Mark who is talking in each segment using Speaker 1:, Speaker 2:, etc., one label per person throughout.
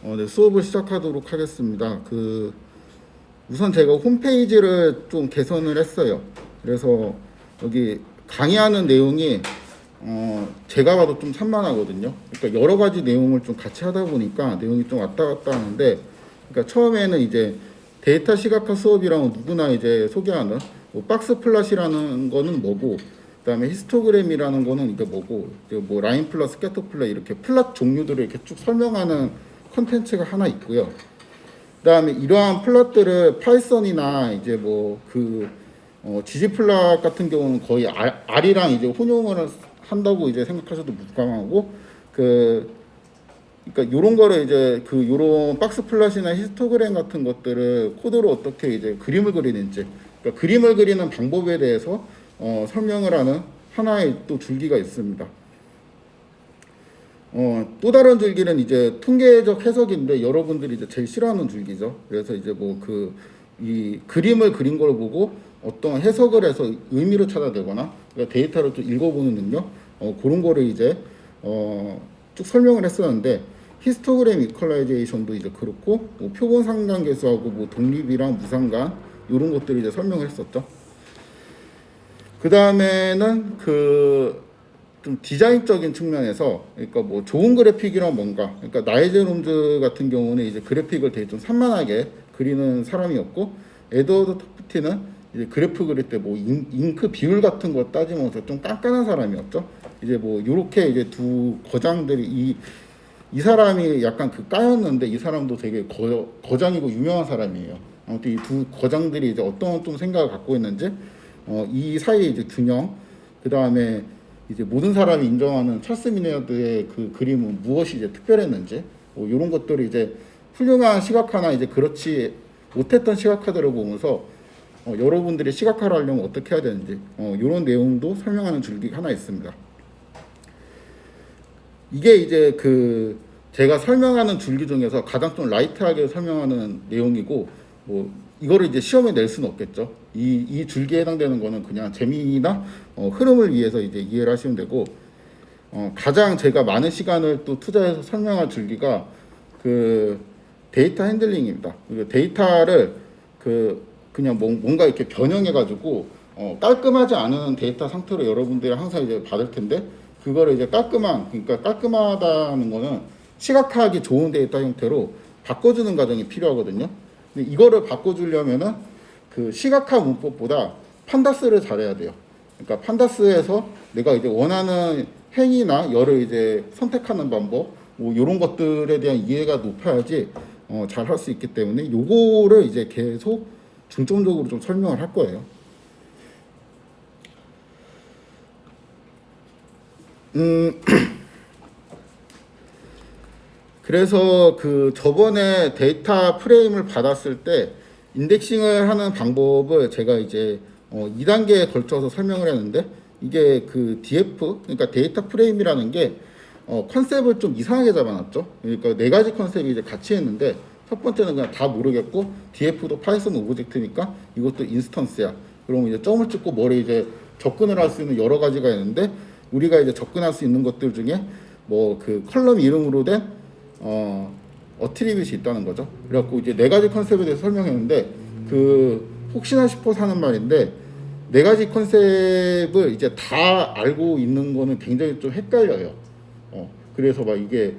Speaker 1: 네, 수업을 시작하도록 하겠습니다. 우선 제가 홈페이지를 좀 개선을 했어요. 그래서 여기 강의하는 내용이 제가 봐도 좀 산만하거든요. 그러니까 여러 가지 내용을 좀 같이 하다 보니까 내용이 좀 왔다 갔다 하는데, 그러니까 처음에는 이제 데이터 시각화 수업이라면 누구나 이제 소개하는 뭐 박스 플랫이라는 거는 뭐고, 그다음에 히스토그램이라는 거는 이게 뭐고, 뭐 라인 플러스 스캐터 플랫 이렇게 플랫 종류들을 이렇게 쭉 설명하는 컨텐츠가 하나 있고요. 그다음에 이러한 플랫들을 파이썬이나 이제 지지 플랫 같은 경우는 거의 R이랑 이제 혼용을 한다고 이제 생각하셔도 무감하고, 그러니까 요런 거를 이제 요런 박스 플랫이나 히스토그램 같은 것들을 코드로 어떻게 이제 그림을 그리는지, 그러니까 그림을 그리는 방법에 대해서 설명을 하는 하나의 또 줄기가 있습니다. 또 다른 줄기는 이제 통계적 해석인데, 여러분들이 이제 제일 싫어하는 줄기죠. 그래서 이제 이 그림을 그린 걸 보고 어떤 해석을 해서 의미를 찾아내거나, 그러니까 데이터를 좀 읽어보는 능력, 그런 거를 이제 쭉 설명을 했었는데, 히스토그램 이퀄라이제이션도 이제 그렇고, 뭐 표본 상관계수하고 뭐 독립이랑 무상관 이런 것들을 이제 설명을 했었죠. 그 다음에는 좀 디자인적인 측면에서, 그러니까 뭐 좋은 그래픽이란 뭔가, 그러니까 나이젤 홈즈 같은 경우는 이제 그래픽을 되게 좀 산만하게 그리는 사람이었고, 에드워드 터프티는 이제 그래프 그릴 때 뭐 잉크 비율 같은 거 따지면서 좀 깐깐한 사람이었죠. 이제 뭐 요렇게 이제 두 거장들이 이 사람이 약간 까였는데, 이 사람도 되게 거장이고 유명한 사람이에요. 아무튼 이 두 거장들이 이제 어떤 좀 생각을 갖고 있는지, 이 사이에 이제 균형, 그 다음에 이제 모든 사람이 인정하는 찰스 미네어드의 그림은 무엇이 이제 특별했는지, 이런 것들이 이제 훌륭한 시각화나 이제 그렇지 못했던 시각화들을 보면서 여러분들이 시각화를 하려면 어떻게 해야 되는지, 이런 내용도 설명하는 줄기가 하나 있습니다. 이게 이제 제가 설명하는 줄기 중에서 가장 좀 라이트하게 설명하는 내용이고, 뭐 이거를 이제 시험에 낼 수는 없겠죠. 이 줄기에 해당되는 거는 그냥 재미나 흐름을 위해서 이제 이해를 하시면 되고, 가장 제가 많은 시간을 또 투자해서 설명할 줄기가 데이터 핸들링입니다. 데이터를 그냥 뭔가 이렇게 변형해가지고 깔끔하지 않은 데이터 상태로 여러분들이 항상 이제 받을 텐데, 그거를 이제 그러니까 깔끔하다는 거는 시각화하기 좋은 데이터 형태로 바꿔주는 과정이 필요하거든요. 근데 이거를 바꿔주려면은 시각화 문법보다 판다스를 잘해야 돼요. 그러니까 판다스에서 내가 이제 원하는 행위나 열을 이제 선택하는 방법, 뭐 이런 것들에 대한 이해가 높아야지 잘 할 수 있기 때문에, 요거를 이제 계속 중점적으로 좀 설명을 할 거예요. 그래서 저번에 데이터 프레임을 받았을 때 인덱싱을 하는 방법을 제가 이제 2단계에 걸쳐서 설명을 했는데, 이게 DF, 그러니까 데이터 프레임이라는 게 컨셉을 좀 이상하게 잡아놨죠. 그러니까 네 가지 컨셉이 이제 같이 했는데, 첫 번째는 그냥 다 모르겠고, DF도 파이썬 오브젝트니까 이것도 인스턴스야. 그럼 이제 점을 찍고 뭐를 이제 접근을 할 수 있는 여러 가지가 있는데, 우리가 이제 접근할 수 있는 것들 중에 뭐 컬럼 이름으로 된 어트리뷰트이 있다는 거죠. 그래갖고 이제 네 가지 컨셉에 대해서 설명했는데, 혹시나 싶어서 하는 말인데, 네 가지 컨셉을 이제 다 알고 있는 거는 굉장히 좀 헷갈려요. 그래서 막 이게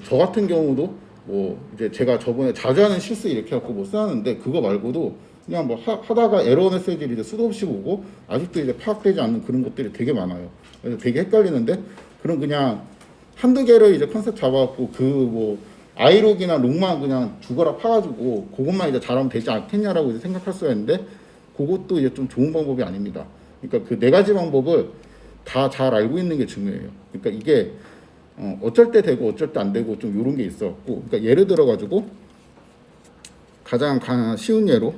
Speaker 1: 저 같은 경우도 뭐 이제 제가 저번에 자주 하는 실수 이렇게 갖고 뭐 쓰는데, 그거 말고도 그냥 뭐 하다가 에러 메시지를 이제 수도 없이 보고 아직도 이제 파악되지 않는 그런 것들이 되게 많아요. 그래서 되게 헷갈리는데, 그럼 그냥 한두 개를 이제 컨셉 잡아갖고 뭐 아이록이나 록만 그냥 죽어라 파가지고 그것만 이제 잘하면 되지 않겠냐라고 이제 생각할 수가 있는데, 그것도 이제 좀 좋은 방법이 아닙니다. 그러니까 네 가지 방법을 다 잘 알고 있는 게 중요해요. 그러니까 이게 어쩔 때 되고 어쩔 때 안 되고 좀 이런 게 있어갖고, 그러니까 예를 들어가지고 가장 쉬운 예로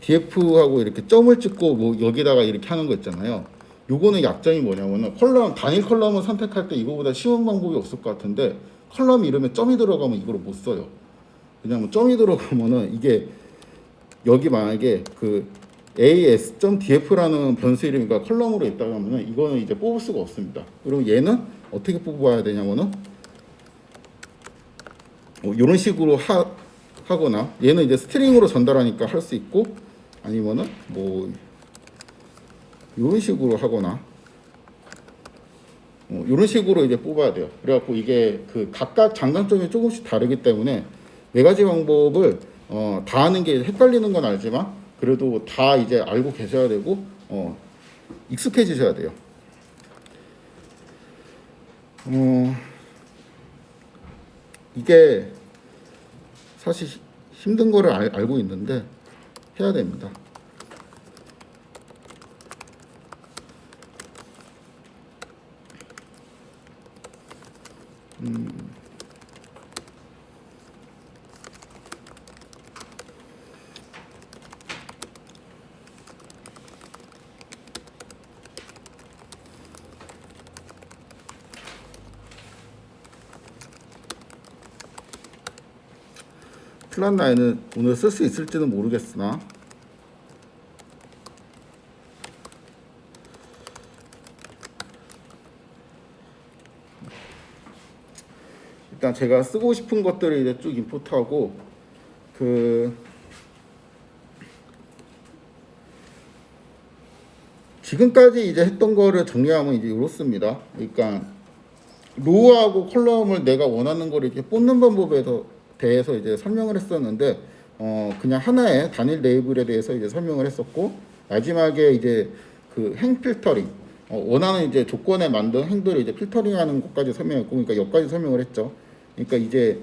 Speaker 1: DF하고 이렇게 점을 찍고 뭐 여기다가 이렇게 하는 거 있잖아요. 요거는 약점이 뭐냐면은, 단일 컬럼을 선택할 때 이거보다 쉬운 방법이 없을 것 같은데, 컬럼 이름에 점이 들어가면 이거를 못 써요. 왜냐면 점이 들어가면은 이게 여기 만약에 as.df라는 변수 이름이가 컬럼으로 있다고 하면은 이거는 이제 뽑을 수가 없습니다. 그럼 얘는 어떻게 뽑아야 되냐면은 이런 식으로 하거나 얘는 이제 스트링으로 전달하니까 할 수 있고 아니면은 뭐 이런 식으로 하거나 이런 식으로 이제 뽑아야 돼요. 그래갖고 이게 그 각각 장단점이 조금씩 다르기 때문에 네 가지 방법을 다 하는 게 헷갈리는 건 알지만 그래도 다 이제 알고 계셔야 되고 익숙해지셔야 돼요. 이게 사실 힘든 거를 알고 있는데 해야 됩니다. 플랫 라인은 오늘 쓸 수 있을지는 모르겠으나 일단 제가 쓰고 싶은 것들을 이제 쭉 임포트하고 지금까지 이제 했던 거를 정리하면 이제 이렇습니다. 그러니까 로우하고 컬럼을 내가 원하는 거를 이렇게 뽑는 방법에 대해서 이제 설명을 했었는데 그냥 하나의 단일 레이블에 대해서 이제 설명을 했었고 마지막에 이제 그 행 필터링 원하는 이제 조건에 만든 행들을 이제 필터링하는 것까지 설명했고 그러니까 여기까지 설명을 했죠. 그러니까 이제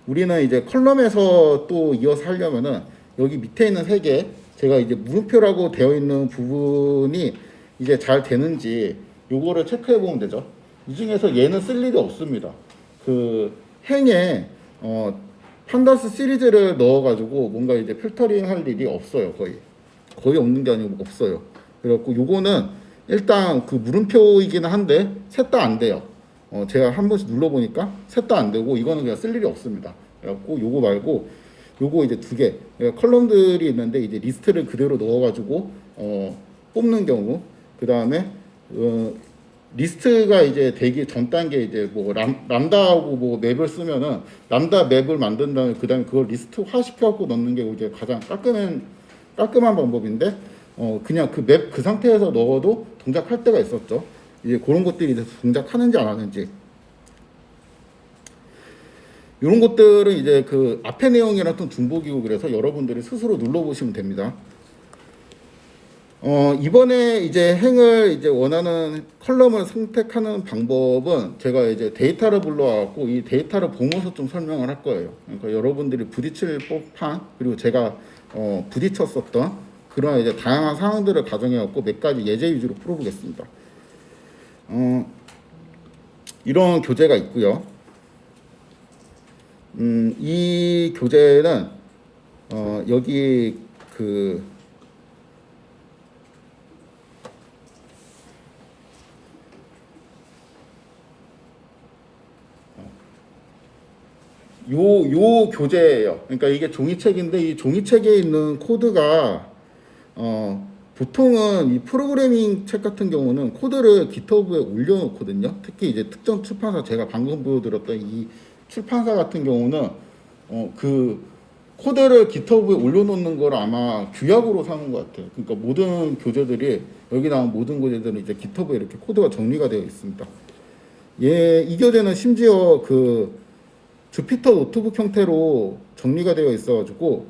Speaker 1: 우리는 이제 컬럼에서 또 이어서 하려면은 여기 밑에 있는 세 개 제가 이제 물음표라고 되어 있는 부분이 이제 잘 되는지 요거를 체크해 보면 되죠. 이 중에서 얘는 쓸 일이 없습니다. 그 행에 판다스 시리즈를 넣어가지고 뭔가 이제 필터링 할 일이 없어요. 거의 없는 게 아니고 없어요. 그래갖고 요거는 일단 그 물음표이기는 한데 셋 다 안 돼요. 제가 한 번씩 눌러보니까 셋 다 안 되고 이거는 그냥 쓸 일이 없습니다. 그래갖고 요거 말고 요거 이제 두 개 컬럼들이 있는데 이제 리스트를 그대로 넣어가지고 뽑는 경우 그 다음에 리스트가 이제 되기 전 단계 이제 뭐 람다하고 뭐 맵을 쓰면은 람다 맵을 만든 다음에 그 다음에 그걸 리스트화 시켜갖고 넣는 게 이제 가장 깔끔한 방법인데 그냥 그 맵 그 상태에서 넣어도 동작할 때가 있었죠. 이제 그런 것들이 이제 동작하는지 안 하는지 이런 것들은 이제 그 앞에 내용이랑 좀 중복이고 그래서 여러분들이 스스로 눌러보시면 됩니다. 이번에 이제 행을 이제 원하는 컬럼을 선택하는 방법은 제가 이제 데이터를 불러와갖고 이 데이터를 보면서 좀 설명을 할 거예요. 그러니까 여러분들이 부딪힐 법한 그리고 제가 부딪혔었던 그런 이제 다양한 상황들을 가정해갖고 몇 가지 예제 위주로 풀어보겠습니다. 이런 교재가 있고요. 이 교재는 여기 요 교재예요. 그러니까 이게 종이책인데 이 종이책에 있는 코드가 보통은 이 프로그래밍 책 같은 경우는 코드를 GitHub에 올려놓거든요. 특히 이제 특정 출판사 제가 방금 보여드렸던 이 출판사 같은 경우는 그 코드를 GitHub에 올려놓는 걸 아마 규약으로 삼은 것 같아요. 그러니까 모든 교재들이 여기 나온 모든 교재들은 이제 GitHub에 이렇게 코드가 정리가 되어 있습니다. 이 교재는 심지어 그 주피터 노트북 형태로 정리가 되어 있어가지고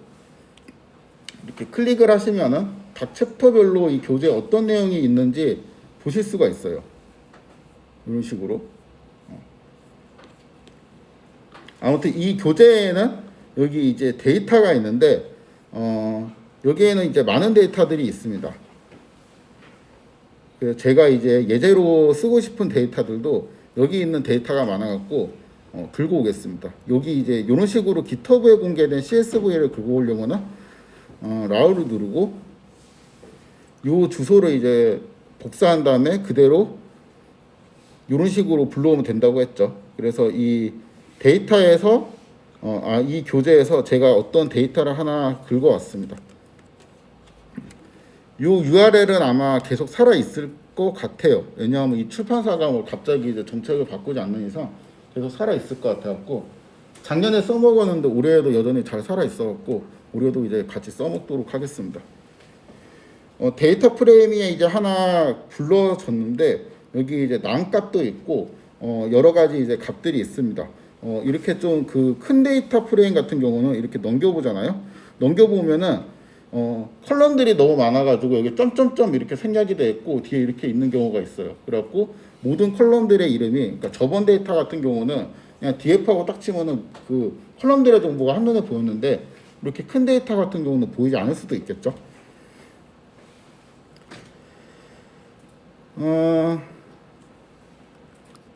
Speaker 1: 이렇게 클릭을 하시면은 각 챕터별로 이 교재에 어떤 내용이 있는지 보실 수가 있어요. 이런 식으로. 아무튼 이 교재에는 여기 이제 데이터가 있는데 여기에는 이제 많은 데이터들이 있습니다. 그래서 제가 이제 예제로 쓰고 싶은 데이터들도 여기 있는 데이터가 많아갖고 긁어 오겠습니다. 여기 이제 이런 식으로 GitHub에 공개된 CSV를 긁어 오려면은 라우를 누르고 요 주소를 이제 복사한 다음에 그대로 이런 식으로 불러오면 된다고 했죠. 그래서 이 데이터에서 이 교재에서 제가 어떤 데이터를 하나 긁어 왔습니다. 요 URL은 아마 계속 살아 있을 것 같아요. 왜냐하면 이 출판사가 뭐 갑자기 이제 정책을 바꾸지 않는 이상 계속 살아 있을 것 같아갖고 작년에 써먹었는데 올해에도 여전히 잘 살아 있어갖고 올해도 이제 같이 써먹도록 하겠습니다. 데이터 프레임이 이제 하나 불러졌는데 여기 이제 난값도 있고 여러 가지 이제 값들이 있습니다. 이렇게 좀 그 큰 데이터 프레임 같은 경우는 이렇게 넘겨보잖아요. 넘겨보면은 컬럼들이 너무 많아가지고 여기 점점점 이렇게 생략이 돼 있고 뒤에 이렇게 있는 경우가 있어요. 그래갖고 모든 컬럼들의 이름이, 그러니까 저번 데이터 같은 경우는 그냥 DF하고 딱 치면은 그 컬럼들의 정보가 한눈에 보였는데 이렇게 큰 데이터 같은 경우는 보이지 않을 수도 있겠죠.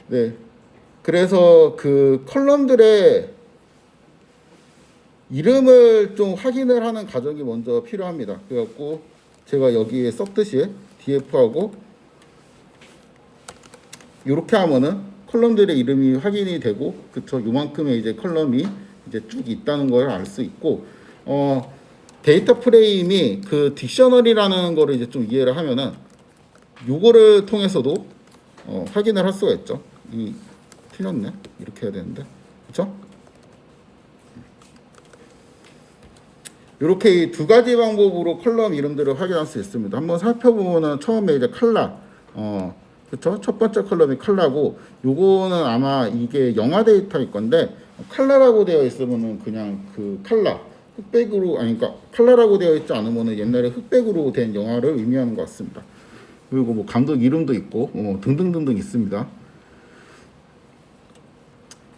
Speaker 1: 네. 그래서 그 컬럼들의 이름을 좀 확인을 하는 과정이 먼저 필요합니다. 그래갖고 제가 여기에 썼듯이 df하고 이렇게 하면은 컬럼들의 이름이 확인이 되고, 그쵸? 요만큼의 이제 컬럼이 이제 쭉 있다는 걸 알 수 있고, 데이터 프레임이 그 딕셔너리라는 거를 이제 좀 이해를 하면은 요거를 통해서도 확인을 할 수가 있죠. 틀렸네. 이렇게 해야 되는데, 그렇죠? 이렇게 이 두 가지 방법으로 컬럼 이름들을 확인할 수 있습니다. 한번 살펴보면은 처음에 이제 컬러, 그렇죠? 첫 번째 컬럼이 컬러고, 요거는 아마 이게 영화 데이터일 건데 컬러라고 되어 있으면은 그냥 그 컬러 흑백으로, 아니 그러니까 컬러라고 되어 있지 않으면은 옛날에 흑백으로 된 영화를 의미하는 것 같습니다. 그리고 뭐 감독 이름도 있고 등등등등 있습니다.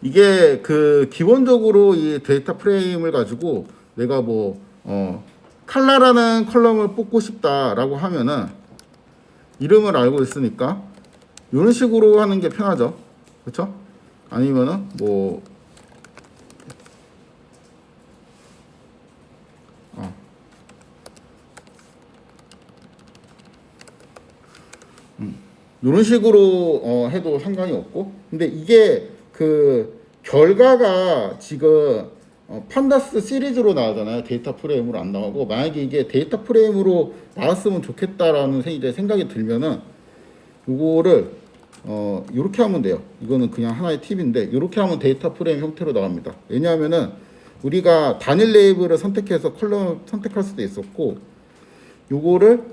Speaker 1: 이게 그 기본적으로 이 데이터 프레임을 가지고 내가 뭐 컬러라는 컬럼을 뽑고 싶다라고 하면은 이름을 알고 있으니까 이런 식으로 하는 게 편하죠. 그렇죠? 아니면은 뭐 이런 식으로 해도 상관이 없고, 근데 이게 그 결과가 지금 판다스 시리즈로 나오잖아요. 데이터 프레임으로 안 나오고, 만약에 이게 데이터 프레임으로 나왔으면 좋겠다라는 이제 생각이 들면은 요거를 이렇게 하면 돼요. 이거는 그냥 하나의 팁인데 이렇게 하면 데이터 프레임 형태로 나옵니다. 왜냐하면은 우리가 단일 레이블을 선택해서 컬럼을 선택할 수도 있었고, 요거를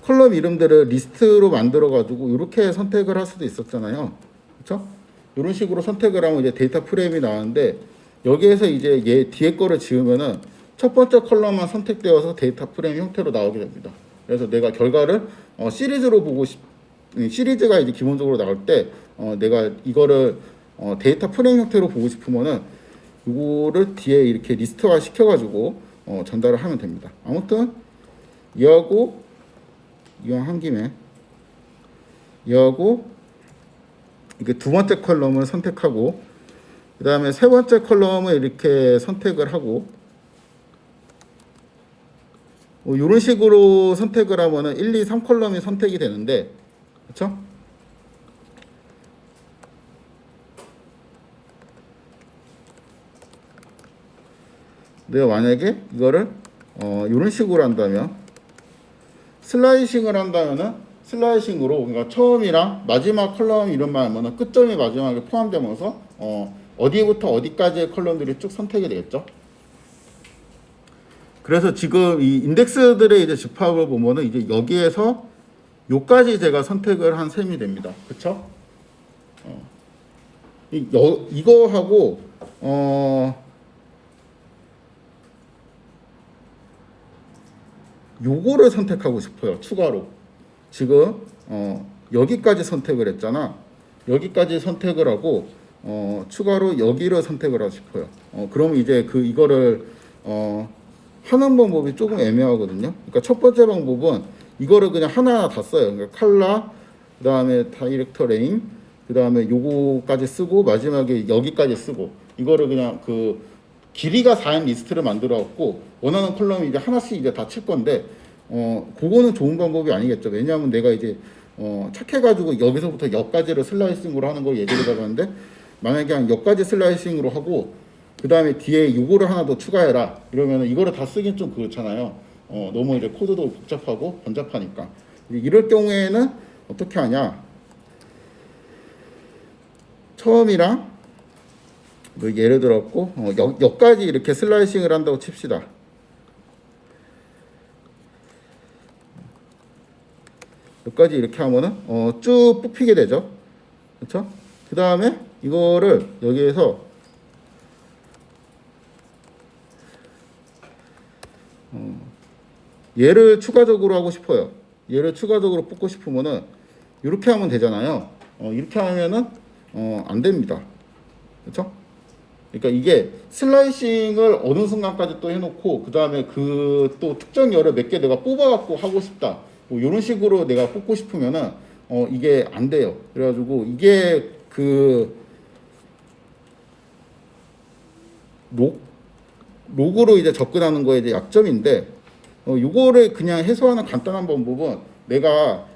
Speaker 1: 컬럼 이름들을 리스트로 만들어 가지고 이렇게 선택을 할 수도 있었잖아요. 그렇죠? 이런 식으로 선택을 하면 이제 데이터 프레임이 나왔는데, 여기에서 이제 얘 뒤에 거를 지우면은 첫 번째 컬럼만 선택되어서 데이터 프레임 형태로 나오게 됩니다. 그래서 내가 결과를 시리즈로 보고 시리즈가 이제 기본적으로 나올 때 내가 이거를 데이터 프레임 형태로 보고 싶으면은 이거를 뒤에 이렇게 리스트화 시켜가지고 전달을 하면 됩니다. 아무튼 이하고 이왕 한 김에 이하고 이게 두 번째 컬럼을 선택하고, 그 다음에 세 번째 컬럼을 이렇게 선택을 하고, 이런 식으로 선택을 하면은 1, 2, 3컬럼이 선택이 되는데, 그렇죠? 내가 만약에 이거를 이런 식으로 한다면, 슬라이싱을 한다면은 슬라이싱으로, 그러니까 처음이랑 마지막 컬럼 이름만 하면은 끝점이 마지막에 포함되면서 어디부터 어디까지의 컬럼들이 쭉 선택이 되겠죠. 그래서 지금 이 인덱스들의 이제 집합을 보면은 이제 여기에서 요까지 제가 선택을 한 셈이 됩니다. 그쵸? 이거하고 요거를 선택하고 싶어요. 추가로 지금 여기까지 선택을 했잖아. 여기까지 선택을 하고 추가로 여기를 선택을 하고 싶어요. 그럼 이제 그 이거를 하는 방법이 조금 애매하거든요. 그러니까 첫 번째 방법은 이거를 그냥 하나하나 다 써요. 그러니까 컬러, 그 다음에 다이렉터 레인, 그 다음에 요거까지 쓰고 마지막에 여기까지 쓰고, 이거를 그냥 그 길이가 4인 리스트를 만들어 갖고 원하는 컬럼이 이제 하나씩 이제 다 칠 건데, 그거는 좋은 방법이 아니겠죠. 왜냐하면 내가 이제 착해가지고 여기서부터 여기까지를 슬라이싱으로 하는 걸 예제를 잡았는데, 만약에 한 여기까지 슬라이싱으로 하고 그 다음에 뒤에 요거를 하나 더 추가해라 이러면 이거를 다 쓰긴 좀 그렇잖아요. 너무 이제 코드도 복잡하고 번잡하니까. 이럴 경우에는 어떻게 하냐, 처음이랑 뭐 예를 들었고 여기까지 이렇게 슬라이싱을 한다고 칩시다. 여기까지 이렇게 하면은 쭉 뽑히게 되죠. 그렇죠? 그 다음에 이거를 여기에서 얘를 추가적으로 하고 싶어요. 얘를 추가적으로 뽑고 싶으면은 이렇게 하면 되잖아요. 이렇게 하면은 안 됩니다. 그렇죠? 그러니까 이게 슬라이싱을 어느 순간까지 또 해놓고 그 다음에 그 또 특정 열을 몇 개 내가 뽑아갖고 하고 싶다. 뭐 이런 식으로 내가 뽑고 싶으면은 이게 안 돼요. 그래가지고 이게 그 로그로 이제 접근하는 거에 이제 약점인데 요거를 그냥 해소하는 간단한 방법은 내가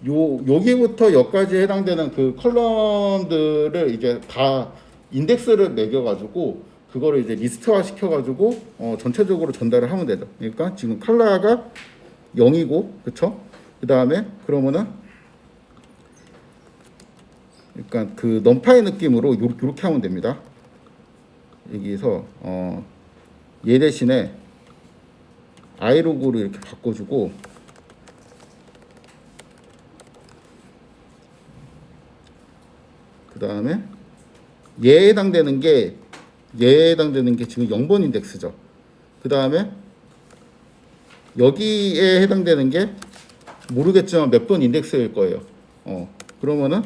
Speaker 1: 여기부터 여기까지 해당되는 그 컬럼들을 이제 다 인덱스를 매겨가지고 그거를 이제 리스트화 시켜가지고 전체적으로 전달을 하면 되죠. 그러니까 지금 컬러가 0이고, 그쵸? 그 다음에 그러면은 그러니까 그 넘파이 느낌으로 요렇게 하면 됩니다. 여기서 얘 대신에 i로그로 이렇게 바꿔주고 그 다음에 얘에 해당되는 게 지금 0번 인덱스죠. 그 다음에 여기에 해당되는 게 모르겠지만 몇 번 인덱스일 거예요. 그러면은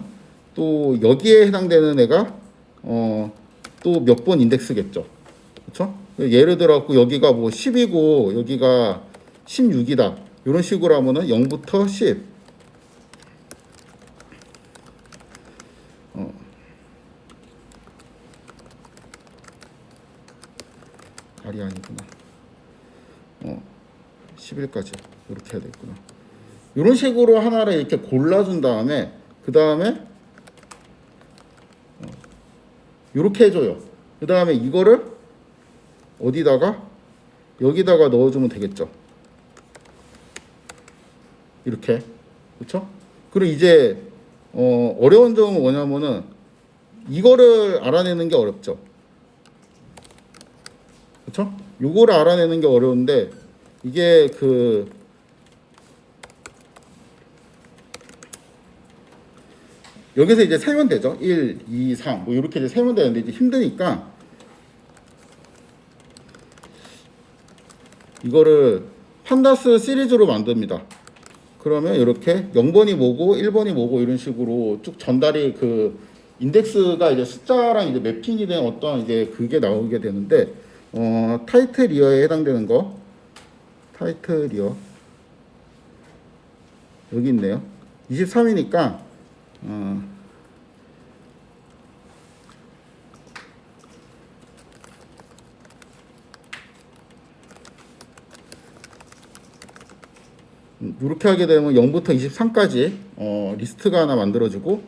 Speaker 1: 또 여기에 해당되는 애가 또 몇 번 인덱스겠죠. 그렇죠? 예를 들어 갖고 여기가 뭐 10이고 여기가 16이다. 이런 식으로 하면은 0부터 10. 알이 아니구나. 11까지 이렇게 해야 되겠구나. 이런 식으로 하나를 이렇게 골라준 다음에 그 다음에 이렇게 해줘요. 그 다음에 이거를 어디다가 여기다가 넣어주면 되겠죠. 이렇게. 그렇죠? 그리고 이제 어려운 점은 뭐냐면은 이거를 알아내는 게 어렵죠. 그렇죠? 요거를 알아내는 게 어려운데 이게 그 여기서 이제 세면 되죠. 1, 2, 3 뭐 이렇게 이제 세면 되는데 이제 힘드니까 이거를 판다스 시리즈로 만듭니다. 그러면 이렇게 0번이 뭐고 1번이 뭐고 이런 식으로 쭉 전달이 그 인덱스가 이제 숫자랑 이제 매핑이 된 어떤 이제 그게 나오게 되는데 타이트 리어에 해당되는 거 타이트 리어 여기 있네요. 23이니까 이렇게 하게 되면 0부터 23까지 리스트가 하나 만들어지고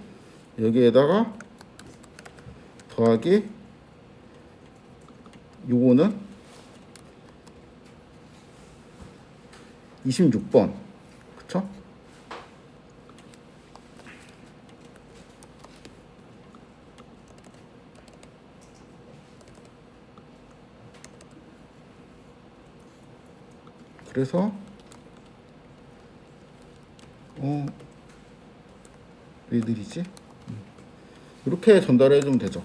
Speaker 1: 여기에다가 더하기 요거는 26번 그쵸? 그래서 왜 느리지? 이렇게 전달해 주면 되죠.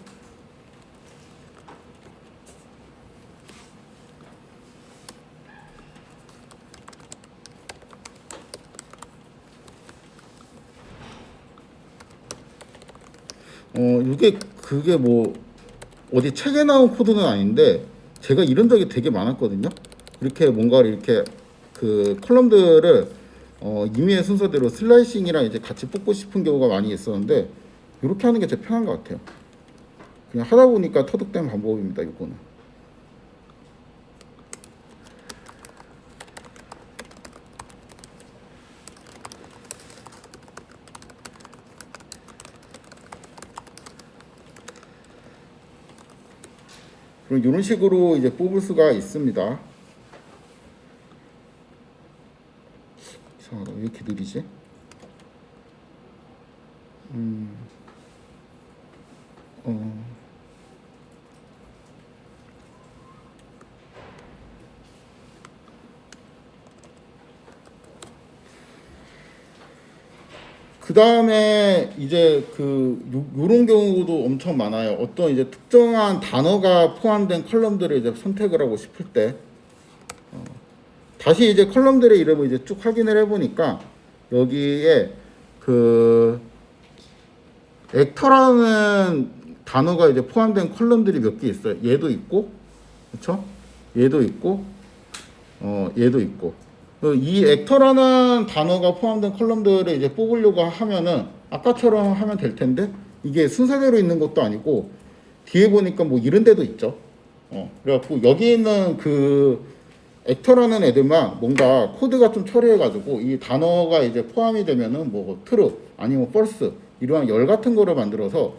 Speaker 1: 이게 그게 뭐 어디 책에 나온 코드는 아닌데 제가 이런 적이 되게 많았거든요. 이렇게 뭔가를 이렇게 그 컬럼들을 임의의 순서대로 슬라이싱이랑 이제 같이 뽑고 싶은 경우가 많이 있었는데 이렇게 하는 게 제일 편한 것 같아요. 그냥 하다 보니까 터득된 방법입니다. 이거는. 그럼 이런 식으로 이제 뽑을 수가 있습니다. 이상하다. 왜 이렇게 느리지? 어, 그 다음에 이제 요런 경우도 엄청 많아요. 어떤 이제 특정한 단어가 포함된 컬럼들을 이제 선택을 하고 싶을 때, 다시 이제 컬럼들의 이름을 이제 쭉 확인을 해보니까 여기에 액터라는 단어가 이제 포함된 컬럼들이 몇 개 있어요. 얘도 있고, 그렇죠? 얘도 있고, 얘도 있고. 이 액터라는 단어가 포함된 컬럼들을 이제 뽑으려고 하면은 아까처럼 하면 될 텐데 이게 순서대로 있는 것도 아니고 뒤에 보니까 뭐 이런 데도 있죠. 그래갖고 여기 있는 액터라는 애들만 뭔가 코드가 좀 처리해가지고 이 단어가 이제 포함이 되면은 뭐 true 아니면 false 이러한 열 같은 거를 만들어서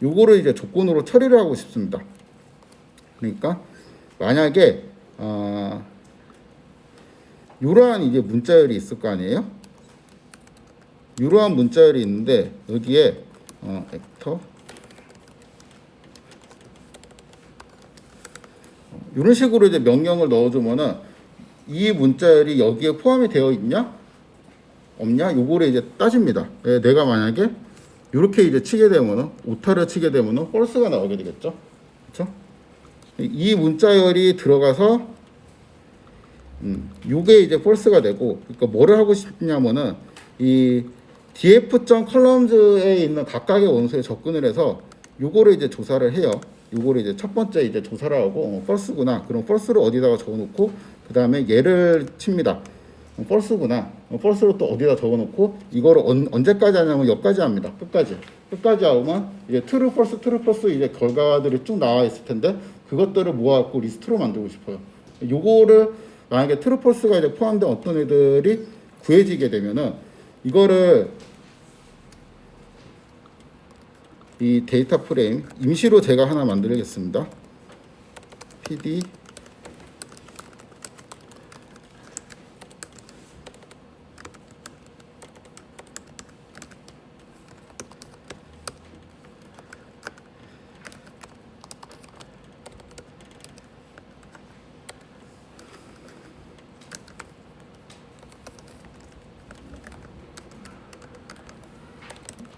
Speaker 1: 요거를 이제 조건으로 처리를 하고 싶습니다. 그러니까 만약에 이러한 이제 문자열이 있을 거 아니에요? 이러한 문자열이 있는데 여기에 액터 이런 식으로 이제 명령을 넣어주면은 이 문자열이 여기에 포함이 되어 있냐 없냐 요거를 이제 따집니다. 내가 만약에 이렇게 이제 치게 되면은 오타를 치게 되면은 false가 나오게 되겠죠. 그렇죠? 이 문자열이 들어가서 요게 이제 false가 되고, 그러니까 뭐를 하고 싶냐면은 이 df.columns에 있는 각각의 원소에 접근을 해서 요거를 이제 조사를 해요. 요거를 이제 첫 번째 이제 조사를 하고 false구나. 그럼 false를 어디다가 적어놓고 그 다음에 얘를 칩니다. false구나. false를 또 어디다 적어놓고 이거를 언제까지 하냐면 여기까지 합니다. 끝까지 하면 이제 true, false 이제 결과들이 쭉 나와 있을 텐데 그것들을 모아갖고 리스트로 만들고 싶어요. 요거를 만약에 true, false가 이제 포함된 어떤 애들이 구해지게 되면은 이거를 이 데이터 프레임 임시로 제가 하나 만들겠습니다. pd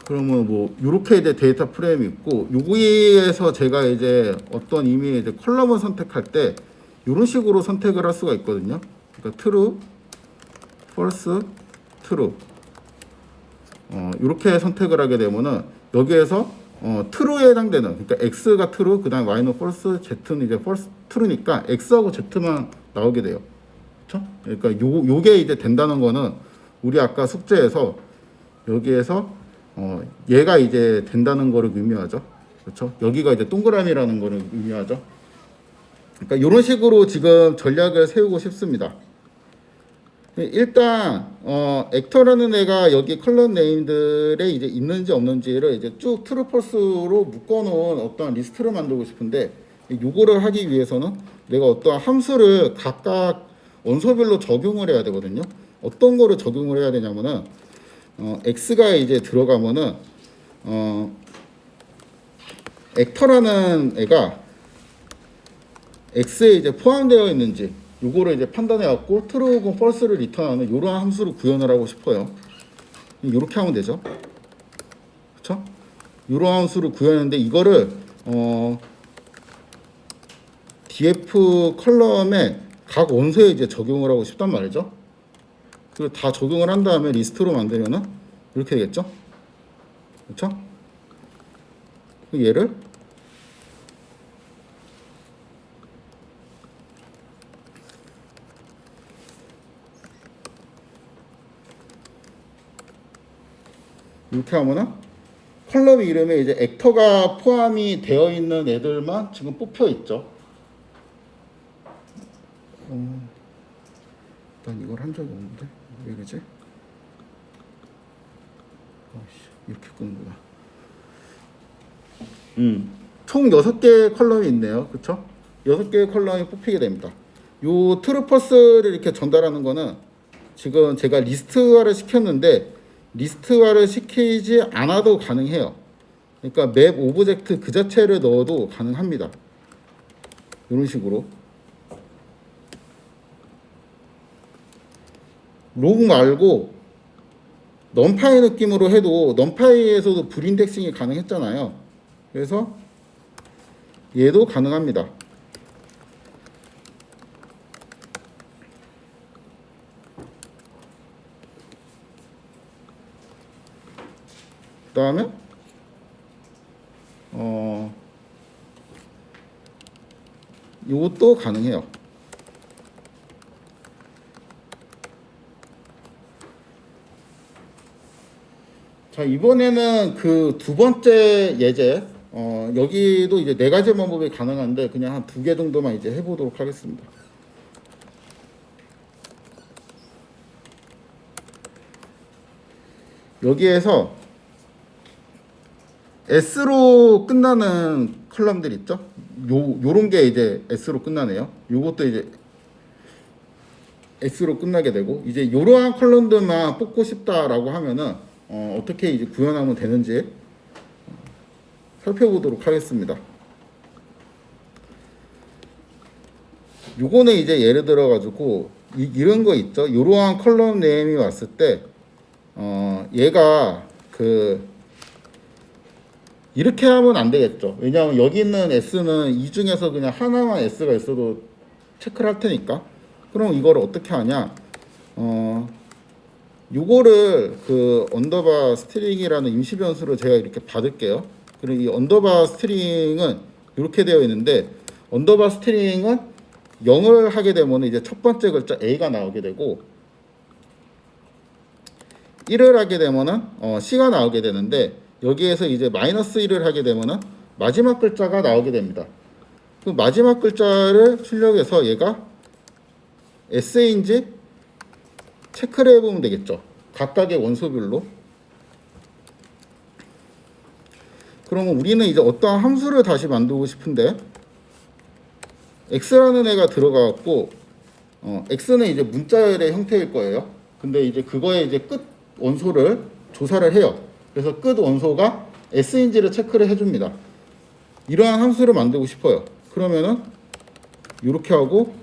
Speaker 1: 그러면 뭐 이렇게 이제 데이터 프레임이 있고 여기에서 제가 이제 어떤 이미 이제 컬럼을 선택할 때 이런 식으로 선택을 할 수가 있거든요. 그러니까 true, false, true 이렇게 선택을 하게 되면은 여기에서 true에 해당되는 그러니까 x가 true 그다음에 y는 false, z는 이제 false, true니까 x하고 z만 나오게 돼요. 그렇죠? 그러니까 요게 이제 된다는 거는 우리 아까 숙제에서 여기에서 얘가 이제 된다는 거를 의미하죠. 그렇죠? 여기가 이제 동그라미라는 거를 의미하죠. 그러니까 이런 식으로 지금 전략을 세우고 싶습니다. 일단 액터라는 애가 여기 컬럼 네임들에 이제 있는지 없는지를 이제 쭉 트루 펄스로 묶어놓은 어떤 리스트를 만들고 싶은데 요거를 하기 위해서는 내가 어떠한 함수를 각각 원소별로 적용을 해야 되거든요. 어떤 거를 적용을 해야 되냐면은 x가 이제 들어가면은 액터라는 애가 x에 이제 포함되어 있는지 요거를 이제 판단해 갖고 true 혹은 false를 리턴하는 이러한 함수를 구현을 하고 싶어요. 이렇게 하면 되죠. 그렇죠? 이러한 함수를 구현하는데 이거를 df 컬럼에 각 원소에 이제 적용을 하고 싶단 말이죠. 그리고 다 적용을 한 다음에 리스트로 만들면은 이렇게 되겠죠. 그렇죠? 얘를 이렇게 하면은 컬럼 이름에 이제 액터가 포함이 되어 있는 애들만 지금 뽑혀 있죠. 난 이걸 한 적이 없는데 왜 그러지? 이렇게 끄는구나. 총 6개의 컬럼이 있네요. 그쵸? 6개의 컬럼이 뽑히게 됩니다. 요 트루퍼스를 이렇게 전달하는 거는 지금 제가 리스트화를 시켰는데 리스트화를 시키지 않아도 가능해요. 그러니까 맵 오브젝트 그 자체를 넣어도 가능합니다. 이런 식으로 로그 말고 넘파이 느낌으로 해도 넘파이에서도 불인덱싱이 가능했잖아요. 그래서 얘도 가능합니다. 그 다음에 이것도 가능해요. 자, 이번에는 그 두 번째 예제, 여기도 이제 네 가지 방법이 가능한데 그냥 한 두 개 정도만 이제 해보도록 하겠습니다. 여기에서 S로 끝나는 컬럼들 있죠? 요런 게 이제 S로 끝나네요. 요것도 이제 S로 끝나게 되고, 이제 요러한 컬럼들만 뽑고 싶다라고 하면은 어떻게 이제 구현하면 되는지 살펴보도록 하겠습니다. 요거는 이제 예를 들어 가지고 이런 거 있죠. 요러한 컬럼 네임이 왔을 때 얘가 이렇게 하면 안 되겠죠. 왜냐하면 여기 있는 S는 이 중에서 그냥 하나만 S가 있어도 체크를 할 테니까. 그럼 이걸 어떻게 하냐? 요거를 그 언더바 스트링이라는 임시 변수로 제가 이렇게 받을게요. 그리고 이 언더바 스트링은 이렇게 되어 있는데, 언더바 스트링은 0을 하게 되면 이제 첫 번째 글자 A가 나오게 되고, 1을 하게 되면은 C가 나오게 되는데, 여기에서 이제 마이너스 1을 하게 되면은 마지막 글자가 나오게 됩니다. 그 마지막 글자를 출력해서 얘가 S인지 체크를 해보면 되겠죠. 각각의 원소별로. 그러면 우리는 이제 어떠한 함수를 다시 만들고 싶은데, X라는 애가 들어가갖고, X는 이제 문자열의 형태일 거예요. 근데 이제 그거에 이제 끝 원소를 조사를 해요. 그래서 끝 원소가 S인지를 체크를 해줍니다. 이러한 함수를 만들고 싶어요. 그러면은 이렇게 하고,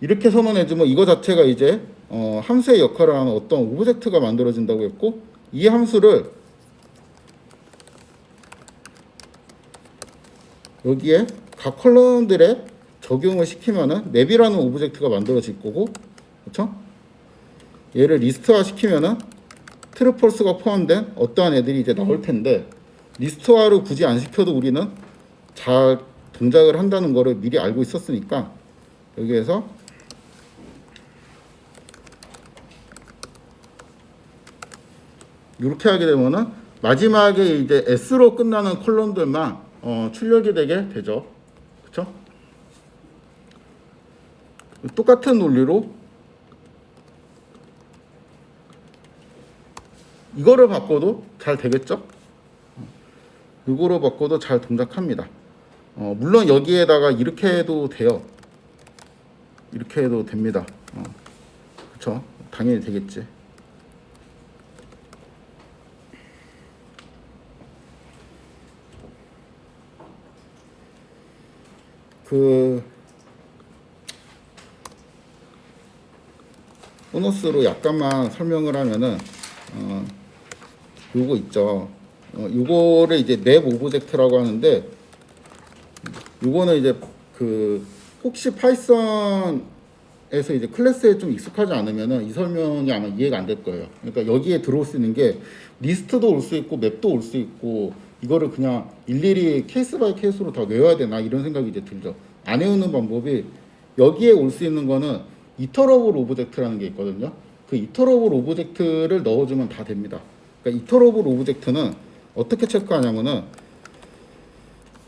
Speaker 1: 이렇게 선언해주면 이거 자체가 이제 함수의 역할을 하는 어떤 오브젝트가 만들어진다고 했고, 이 함수를 여기에 각 컬럼들에 적용을 시키면은 맵이라는 오브젝트가 만들어질 거고, 그렇죠? 얘를 리스트화 시키면은 트루폴스가 포함된 어떠한 애들이 이제 나올 텐데, 리스트화를 굳이 안 시켜도 우리는 잘 동작을 한다는 거를 미리 알고 있었으니까, 여기에서 이렇게 하게 되면은 마지막에 이제 S로 끝나는 컬럼들만 출력이 되게 되죠. 그렇죠? 똑같은 논리로 이거를 바꿔도 잘 되겠죠? 이거로 바꿔도 잘 동작합니다. 물론 여기에다가 이렇게 해도 돼요. 이렇게 해도 됩니다. 그렇죠? 당연히 되겠지. 보너스로 약간만 설명을 하면은 요거 있죠. 요거를 이제 맵 오브젝트라고 하는데, 요거는 이제 혹시 파이썬에서 이제 클래스에 좀 익숙하지 않으면은 이 설명이 아마 이해가 안 될 거예요. 그러니까 여기에 들어올 수 있는 게 리스트도 올 수 있고 맵도 올 수 있고, 이거를 그냥 일일이 케이스 바이 케이스로 다 외워야 되나 이런 생각이 이제 들죠. 안 외우는 방법이, 여기에 올 수 있는 거는 이터러블 오브젝트라는 게 있거든요. 그 이터러블 오브젝트를 넣어주면 다 됩니다. 그러니까 이터러블 오브젝트는 어떻게 체크하냐면은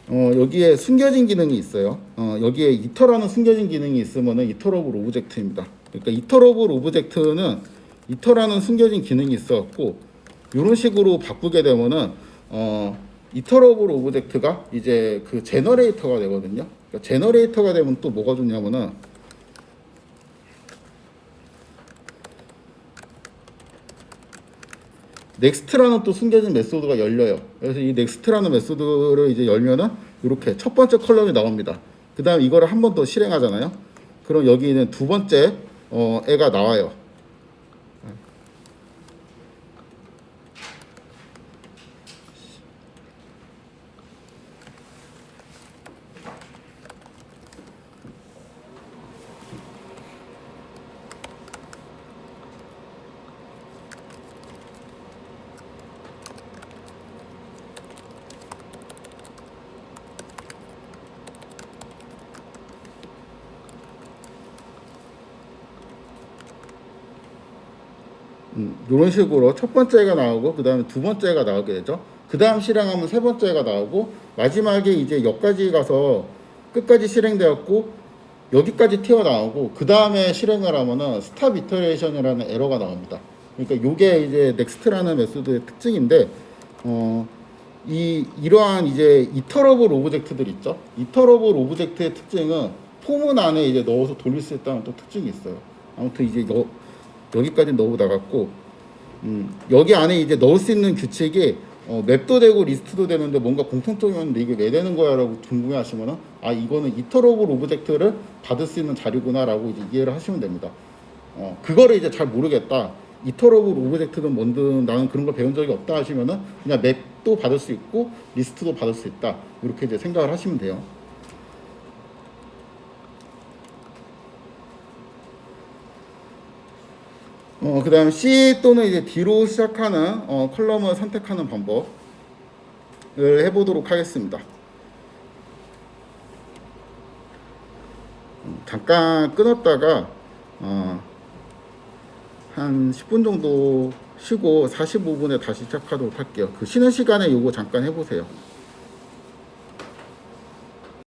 Speaker 1: 여기에 숨겨진 기능이 있어요. 여기에 이터라는 숨겨진 기능이 있으면은 이터러블 오브젝트입니다. 그러니까 이터러블 오브젝트는 이터라는 숨겨진 기능이 있어갖고, 이런 식으로 바꾸게 되면은 이터러블 오브젝트가 이제 그 제너레이터가 되거든요. 그러니까 제너레이터가 되면 또 뭐가 좋냐면은 넥스트라는 또 숨겨진 메소드가 열려요. 그래서 이 넥스트라는 메소드를 이제 열면은 이렇게 첫 번째 컬럼이 나옵니다. 그 다음 이거를 한 번 더 실행하잖아요. 그럼 여기는 두 번째 애가 나와요. 이런 식으로 첫 번째가 나오고 그 다음에 두 번째가 나오게 되죠. 그 다음 실행하면 세 번째가 나오고 마지막에 이제 여기까지 가서 끝까지 실행되었고 여기까지 튀어나오고 그 다음에 실행을 하면은 스탑 이터레이션이라는 에러가 나옵니다. 그러니까 이게 이제 넥스트라는 메소드의 특징인데 이러한 이제 이터러블 오브젝트들 있죠. 이터러블 오브젝트의 특징은 포문 안에 이제 넣어서 돌릴 수 있다는 또 특징이 있어요. 아무튼 이제 여기까지 넣어 나갔고 여기 안에 이제 넣을 수 있는 규칙이 맵도 되고 리스트도 되는데 뭔가 공통점이었는데 이게 왜 되는 거야 라고 궁금해하시면은 아 이거는 이터러블 오브젝트를 받을 수 있는 자리구나 라고 이제 이해를 하시면 됩니다. 그거를 이제 잘 모르겠다, 이터러블 오브젝트든 뭔든 나는 그런 걸 배운 적이 없다 하시면은 그냥 맵도 받을 수 있고 리스트도 받을 수 있다, 이렇게 이제 생각을 하시면 돼요. 그 다음 C 또는 이제 D로 시작하는 컬럼을 선택하는 방법을 해보도록 하겠습니다. 잠깐 끊었다가 한 10분 정도 쉬고 45분에 다시 시작하도록 할게요. 그 쉬는 시간에 요거 잠깐 해보세요.